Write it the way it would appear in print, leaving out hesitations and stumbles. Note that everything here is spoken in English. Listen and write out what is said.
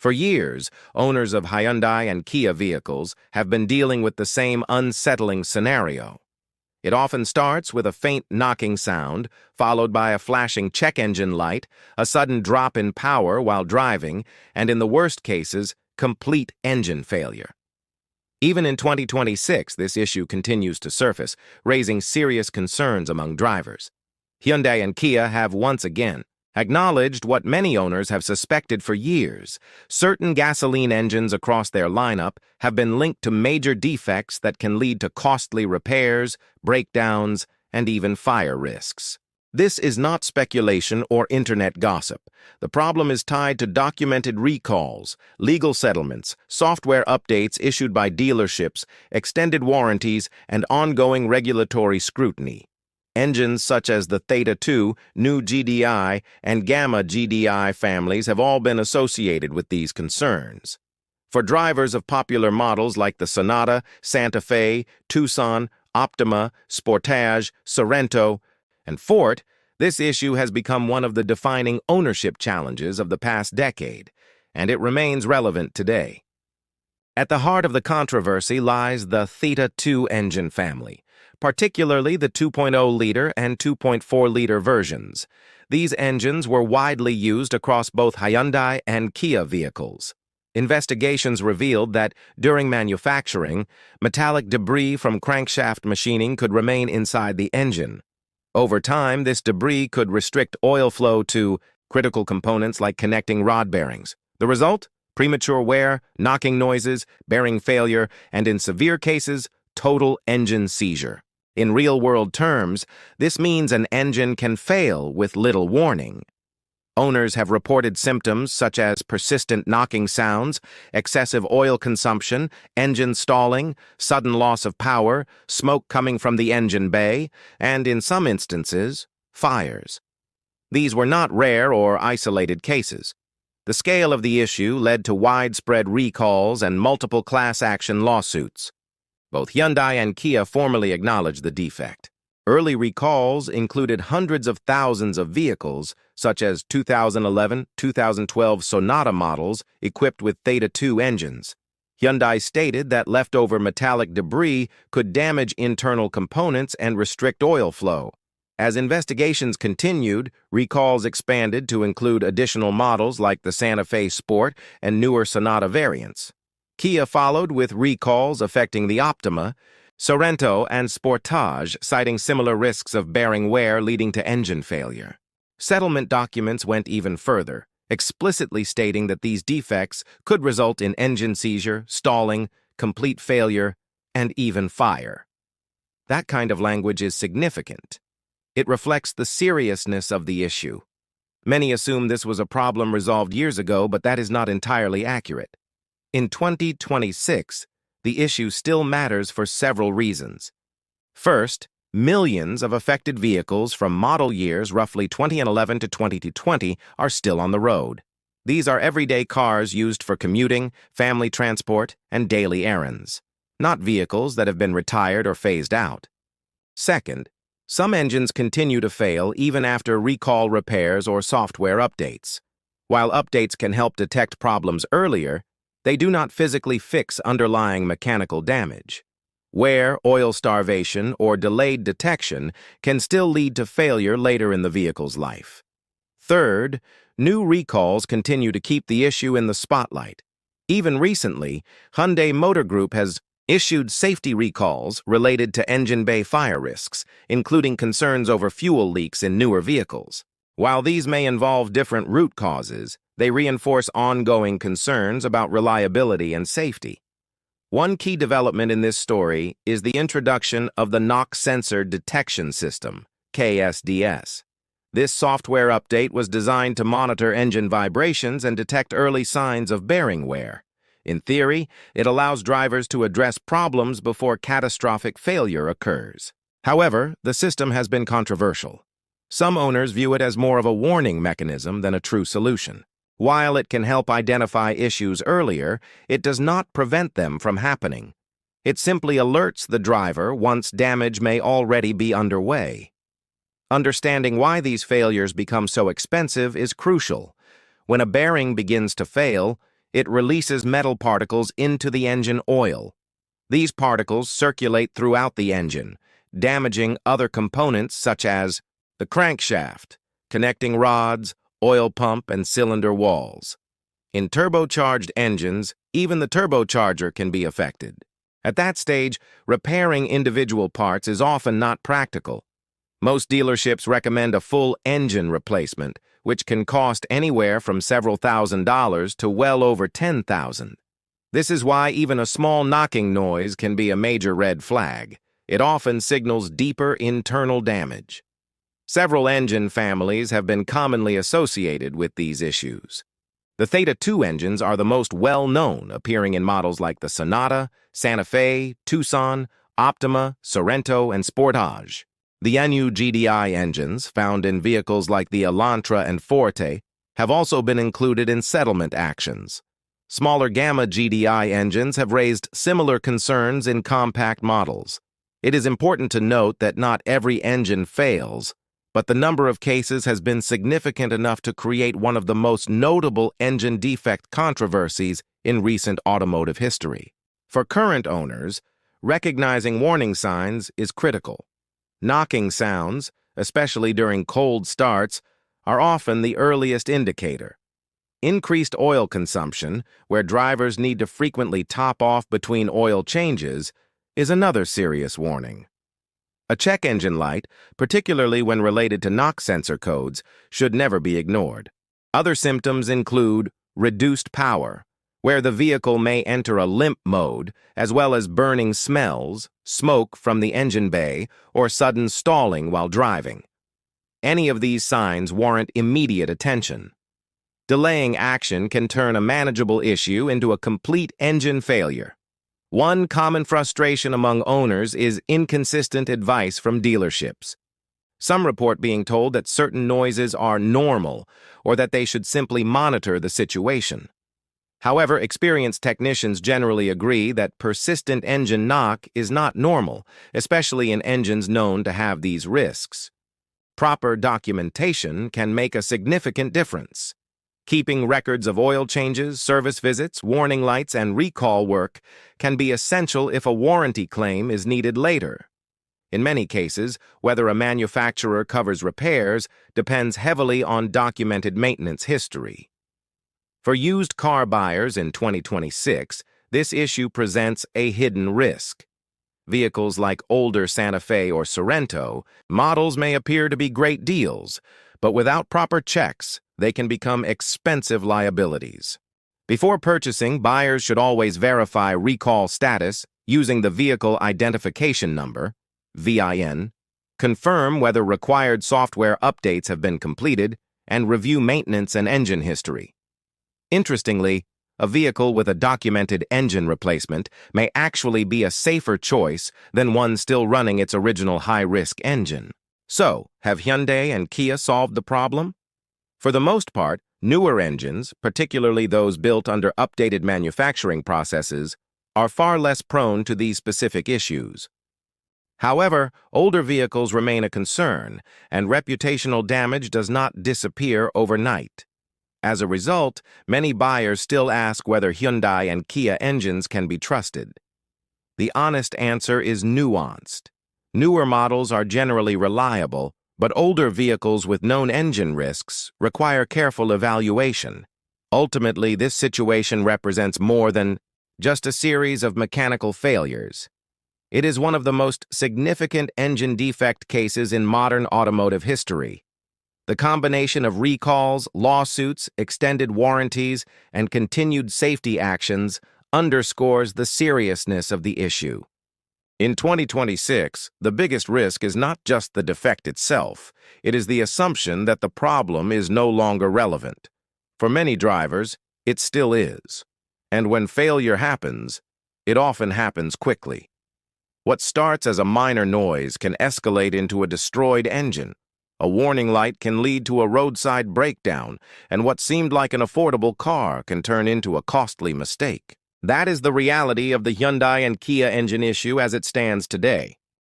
For years, owners of Hyundai and Kia vehicles have been dealing with the same unsettling scenario. It often starts with a faint knocking sound, followed by a flashing check engine light, a sudden drop in power while driving, and in the worst cases, complete engine failure. Even in 2026, this issue continues to surface, raising serious concerns among drivers. Hyundai and Kia have once again acknowledged what many owners have suspected for years. Certain gasoline engines across their lineup have been linked to major defects that can lead to costly repairs, breakdowns, and even fire risks. This is not speculation or internet gossip. The problem is tied to documented recalls, legal settlements, software updates issued by dealerships, extended warranties, and ongoing regulatory scrutiny. Engines such as the Theta 2, New GDI, and Gamma GDI families have all been associated with these concerns. For drivers of popular models like the Sonata, Santa Fe, Tucson, Optima, Sportage, Sorento, and Ford, this issue has become one of the defining ownership challenges of the past decade, and it remains relevant today. At the heart of the controversy lies the Theta 2 engine family, particularly the 2.0-liter and 2.4-liter versions. These engines were widely used across both Hyundai and Kia vehicles. Investigations revealed that, during manufacturing, metallic debris from crankshaft machining could remain inside the engine. Over time, this debris could restrict oil flow to critical components like connecting rod bearings. The result? Premature wear, knocking noises, bearing failure, and in severe cases, total engine seizure. In real-world terms, this means an engine can fail with little warning. Owners have reported symptoms such as persistent knocking sounds, excessive oil consumption, engine stalling, sudden loss of power, smoke coming from the engine bay, and, in some instances, fires. These were not rare or isolated cases. The scale of the issue led to widespread recalls and multiple class action lawsuits. Both Hyundai and Kia formally acknowledged the defect. Early recalls included hundreds of thousands of vehicles, such as 2011, 2012 Sonata models equipped with Theta 2 engines. Hyundai stated that leftover metallic debris could damage internal components and restrict oil flow. As investigations continued, recalls expanded to include additional models like the Santa Fe Sport and newer Sonata variants. Kia followed with recalls affecting the Optima, Sorento, and Sportage, citing similar risks of bearing wear leading to engine failure. Settlement documents went even further, explicitly stating that these defects could result in engine seizure, stalling, complete failure, and even fire. That kind of language is significant. It reflects the seriousness of the issue. Many assume this was a problem resolved years ago, but that is not entirely accurate. In 2026, the issue still matters for several reasons. First, millions of affected vehicles from model years roughly 2011 to 2020 are still on the road. These are everyday cars used for commuting, family transport, and daily errands, not vehicles that have been retired or phased out. Second, some engines continue to fail even after recall repairs or software updates. While updates can help detect problems earlier, they do not physically fix underlying mechanical damage. Wear, oil starvation, or delayed detection can still lead to failure later in the vehicle's life. Third, new recalls continue to keep the issue in the spotlight. Even recently, Hyundai Motor Group has issued safety recalls related to engine bay fire risks, including concerns over fuel leaks in newer vehicles. While these may involve different root causes, they reinforce ongoing concerns about reliability and safety. One key development in this story is the introduction of the Knock Sensor Detection System, KSDS. This software update was designed to monitor engine vibrations and detect early signs of bearing wear. In theory, it allows drivers to address problems before catastrophic failure occurs. However, the system has been controversial. Some owners view it as more of a warning mechanism than a true solution. While it can help identify issues earlier, it does not prevent them from happening. It simply alerts the driver once damage may already be underway. Understanding why these failures become so expensive is crucial. When a bearing begins to fail, it releases metal particles into the engine oil. These particles circulate throughout the engine, damaging other components such as the crankshaft, connecting rods, oil pump, and cylinder walls. In turbocharged engines, even the turbocharger can be affected. At that stage, repairing individual parts is often not practical. Most dealerships recommend a full engine replacement, which can cost anywhere from several $1,000s to well over $10,000. This is why even a small knocking noise can be a major red flag. It often signals deeper internal damage. Several engine families have been commonly associated with these issues. The Theta 2 engines are the most well-known, appearing in models like the Sonata, Santa Fe, Tucson, Optima, Sorento, and Sportage. The NU GDI engines, found in vehicles like the Elantra and Forte, have also been included in settlement actions. Smaller Gamma GDI engines have raised similar concerns in compact models. It is important to note that not every engine fails, but the number of cases has been significant enough to create one of the most notable engine defect controversies in recent automotive history. For current owners, recognizing warning signs is critical. Knocking sounds, especially during cold starts, are often the earliest indicator. Increased oil consumption, where drivers need to frequently top off between oil changes, is another serious warning. A check engine light, particularly when related to knock sensor codes, should never be ignored. Other symptoms include reduced power, where the vehicle may enter a limp mode, as well as burning smells, smoke from the engine bay, or sudden stalling while driving. Any of these signs warrant immediate attention. Delaying action can turn a manageable issue into a complete engine failure. One common frustration among owners is inconsistent advice from dealerships. Some report being told that certain noises are normal or that they should simply monitor the situation. However, experienced technicians generally agree that persistent engine knock is not normal, especially in engines known to have these risks. Proper documentation can make a significant difference. Keeping records of oil changes, service visits, warning lights, and recall work can be essential if a warranty claim is needed later. In many cases, whether a manufacturer covers repairs depends heavily on documented maintenance history. For used car buyers in 2026, this issue presents a hidden risk. Vehicles like older Santa Fe or Sorento models may appear to be great deals, but without proper checks, they can become expensive liabilities. Before purchasing, buyers should always verify recall status using the Vehicle Identification Number, VIN, confirm whether required software updates have been completed, and review maintenance and engine history. Interestingly, a vehicle with a documented engine replacement may actually be a safer choice than one still running its original high-risk engine. So, have Hyundai and Kia solved the problem? For the most part, newer engines, particularly those built under updated manufacturing processes, are far less prone to these specific issues. However, older vehicles remain a concern, and reputational damage does not disappear overnight. As a result, many buyers still ask whether Hyundai and Kia engines can be trusted. The honest answer is nuanced. Newer models are generally reliable, but older vehicles with known engine risks require careful evaluation. Ultimately, this situation represents more than just a series of mechanical failures. It is one of the most significant engine defect cases in modern automotive history. The combination of recalls, lawsuits, extended warranties, and continued safety actions underscores the seriousness of the issue. In 2026, the biggest risk is not just the defect itself, it is the assumption that the problem is no longer relevant. For many drivers, it still is. And when failure happens, it often happens quickly. What starts as a minor noise can escalate into a destroyed engine. A warning light can lead to a roadside breakdown, and what seemed like an affordable car can turn into a costly mistake. That is the reality of the Hyundai and Kia engine issue as it stands today.